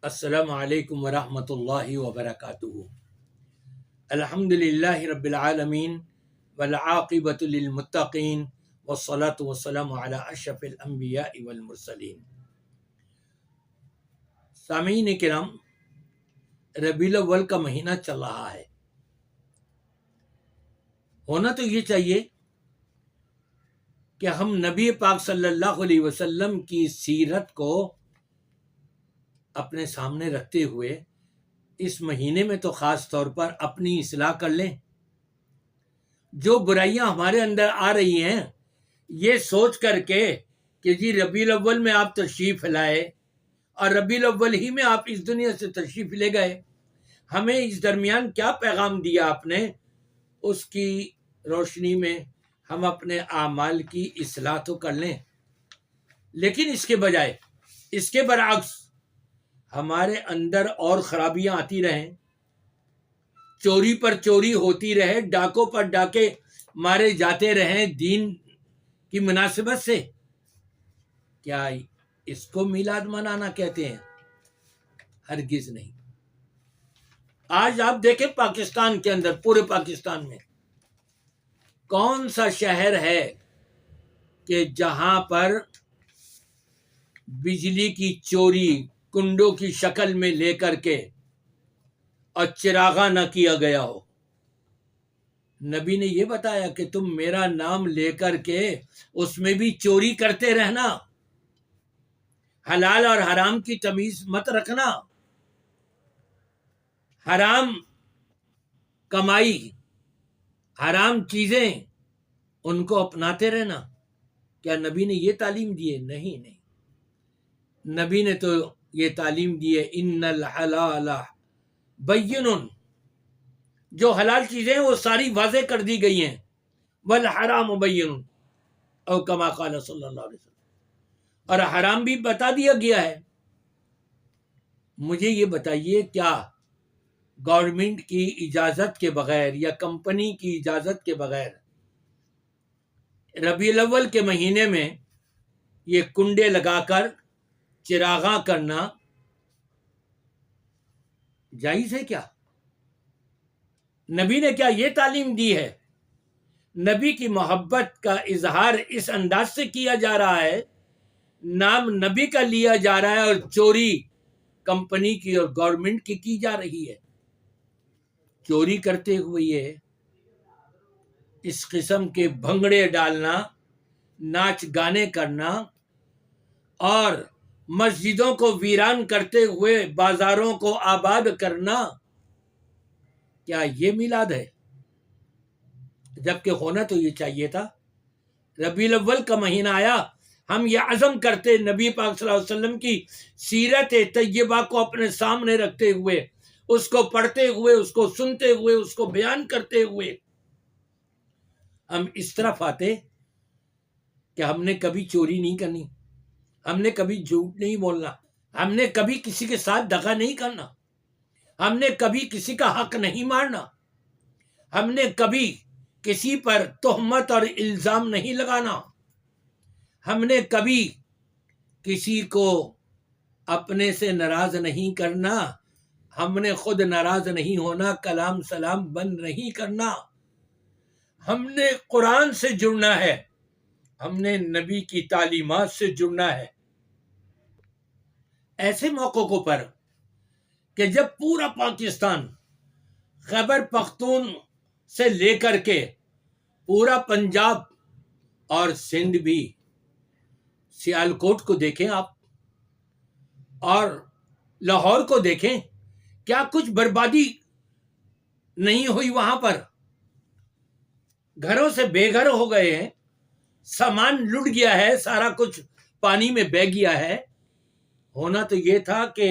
السلام علیکم ورحمۃ اللہ وبرکاتہ۔ الحمد للہ رب العالمین والعاقبۃ للمتقین والصلاة والسلام علی اشرف الانبیاء والمرسلین۔ سامعین کرام، ربیع الاول کا مہینہ چل رہا ہے۔ ہونا تو یہ چاہیے کہ ہم نبی پاک صلی اللہ علیہ وسلم کی سیرت کو اپنے سامنے رکھتے ہوئے اس مہینے میں تو خاص طور پر اپنی اصلاح کر لیں۔ جو برائیاں ہمارے اندر آ رہی ہیں، یہ سوچ کر کے کہ جی ربیع الاول میں آپ تشریف لائے اور ربیع الاول ہی میں آپ اس دنیا سے تشریف لے گئے، ہمیں اس درمیان کیا پیغام دیا آپ نے، اس کی روشنی میں ہم اپنے اعمال کی اصلاح تو کر لیں۔ لیکن اس کے بجائے، اس کے برعکس ہمارے اندر اور خرابیاں آتی رہیں، چوری پر چوری ہوتی رہے، ڈاکوں پر ڈاکے مارے جاتے رہیں دین کی مناسبت سے، کیا اس کو میلاد منانا کہتے ہیں؟ ہرگز نہیں۔ آج آپ دیکھیں پاکستان کے اندر، پورے پاکستان میں کون سا شہر ہے کہ جہاں پر بجلی کی چوری کنڈوں کی شکل میں لے کر کے اور چراغاں نہ کیا گیا ہو؟ نبی نے یہ بتایا کہ تم میرا نام لے کر کے اس میں بھی چوری کرتے رہنا، حلال اور حرام کی تمیز مت رکھنا، حرام کمائی، حرام چیزیں ان کو اپناتے رہنا۔ کیا نبی نے یہ تعلیم دی ہے؟ نہیں۔ نبی نے تو یہ تعلیم دی ہے ان الحلال بین، جو حلال چیزیں ہیں وہ ساری واضح کر دی گئی ہیں، والحرام بین او کما قال صلی اللہ علیہ وسلم، اور حرام بھی بتا دیا گیا ہے۔ مجھے یہ بتائیے، کیا گورنمنٹ کی اجازت کے بغیر یا کمپنی کی اجازت کے بغیر ربیع الاول کے مہینے میں یہ کنڈے لگا کر چراغاں کرنا جائز ہے کیا؟ نبی نے کیا یہ تعلیم دی ہے؟ نبی کی محبت کا اظہار اس انداز سے کیا جا رہا ہے، نام نبی کا لیا جا رہا ہے اور چوری کمپنی کی اور گورنمنٹ کی جا رہی ہے۔ چوری کرتے ہوئے یہ اس قسم کے بھنگڑے ڈالنا، ناچ گانے کرنا اور مسجدوں کو ویران کرتے ہوئے بازاروں کو آباد کرنا، کیا یہ میلاد ہے؟ جبکہ ہونا تو یہ چاہیے تھا، ربیع الاول کا مہینہ آیا، ہم یہ عزم کرتے نبی پاک صلی اللہ علیہ وسلم کی سیرت طیبہ کو اپنے سامنے رکھتے ہوئے، اس کو پڑھتے ہوئے، اس کو سنتے ہوئے، اس کو بیان کرتے ہوئے ہم اس طرف آتے کہ ہم نے کبھی چوری نہیں کرنی، ہم نے کبھی جھوٹ نہیں بولنا، ہم نے کبھی کسی کے ساتھ دغا نہیں کرنا، ہم نے کبھی کسی کا حق نہیں مارنا، ہم نے کبھی کسی پر تہمت اور الزام نہیں لگانا، ہم نے کبھی کسی کو اپنے سے ناراض نہیں کرنا، ہم نے خود ناراض نہیں ہونا، کلام سلام بند نہیں کرنا، ہم نے قرآن سے جڑنا ہے، ہم نے نبی کی تعلیمات سے جڑنا ہے۔ ایسے موقعوں پر کہ جب پورا پاکستان خیبر پختون سے لے کر کے پورا پنجاب اور سندھ بھی، سیالکوٹ کو دیکھیں آپ اور لاہور کو دیکھیں، کیا کچھ بربادی نہیں ہوئی؟ وہاں پر گھروں سے بے گھر ہو گئے ہیں، سامان لٹ گیا ہے، سارا کچھ پانی میں بہہ گیا ہے۔ ہونا تو یہ تھا کہ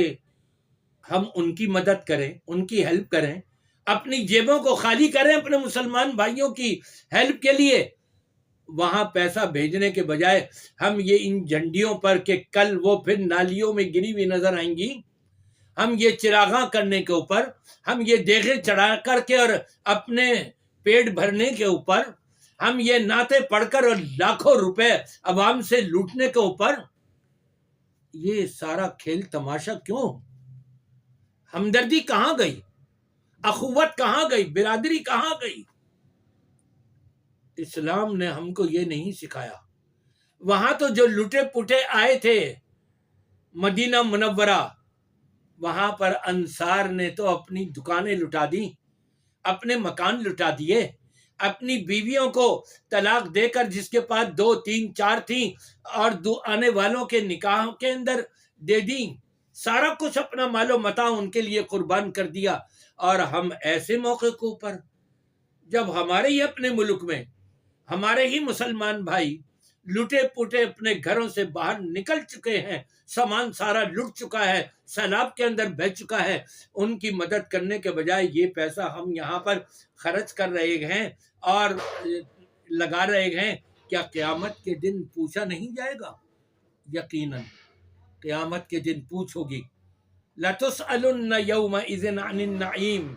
ہم ان کی مدد کریں، ان کی ہیلپ کریں، اپنی جیبوں کو خالی کریں اپنے مسلمان بھائیوں کی ہیلپ کے لیے۔ وہاں پیسہ بھیجنے کے بجائے ہم یہ ان جھنڈیوں پر کہ کل وہ پھر نالیوں میں گری ہوئی نظر آئیں گی، ہم یہ چراغاں کرنے کے اوپر، ہم یہ دیگیں چڑھا کر کے اور اپنے پیٹ بھرنے کے اوپر، ہم یہ نعتیں پڑھ کر اور لاکھوں روپے عوام سے لوٹنے کے اوپر، یہ سارا کھیل تماشا کیوں؟ ہمدردی کہاں گئی؟ اخوت کہاں گئی؟ برادری کہاں گئی؟ اسلام نے ہم کو یہ نہیں سکھایا۔ وہاں تو جو لٹے پٹے آئے تھے مدینہ منورہ، وہاں پر انصار نے تو اپنی دکانیں لٹا دی، اپنے مکان لٹا دیے، اپنی بیویوں کو طلاق دے کر، جس کے پاس 2 3 4 تھیں اور آنے والوں کے نکاح کے اندر دے دی، سارا کچھ اپنا مال و متاع ان کے لیے قربان کر دیا۔ اور ہم ایسے موقع کے اوپر جب ہمارے ہی اپنے ملک میں ہمارے ہی مسلمان بھائی لٹے پٹے اپنے گھروں سے باہر نکل چکے ہیں، سامان سارا لٹ چکا ہے، سیلاب کے اندر بہہ چکا ہے، ان کی مدد کرنے کے بجائے یہ پیسہ ہم یہاں پر خرچ کر رہے ہیں اور لگا رہے ہیں، کیا قیامت کے دن پوچھا نہیں جائے گا؟ یقیناً قیامت کے دن پوچھ ہوگی۔ لَتُسْأَلُنَّ يَوْمَئِذٍ عَنِ النَّعِيمِ۔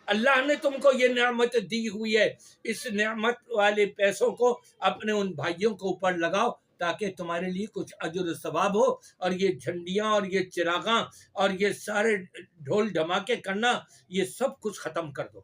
اللہ نے تم کو یہ نعمت دی ہوئی ہے، اس نعمت والے پیسوں کو اپنے ان بھائیوں کو اوپر لگاؤ تاکہ تمہارے لیے کچھ اجر و ثواب ہو، اور یہ جھنڈیاں اور یہ چراغاں اور یہ سارے ڈھول دھماکے کرنا، یہ سب کچھ ختم کر دو۔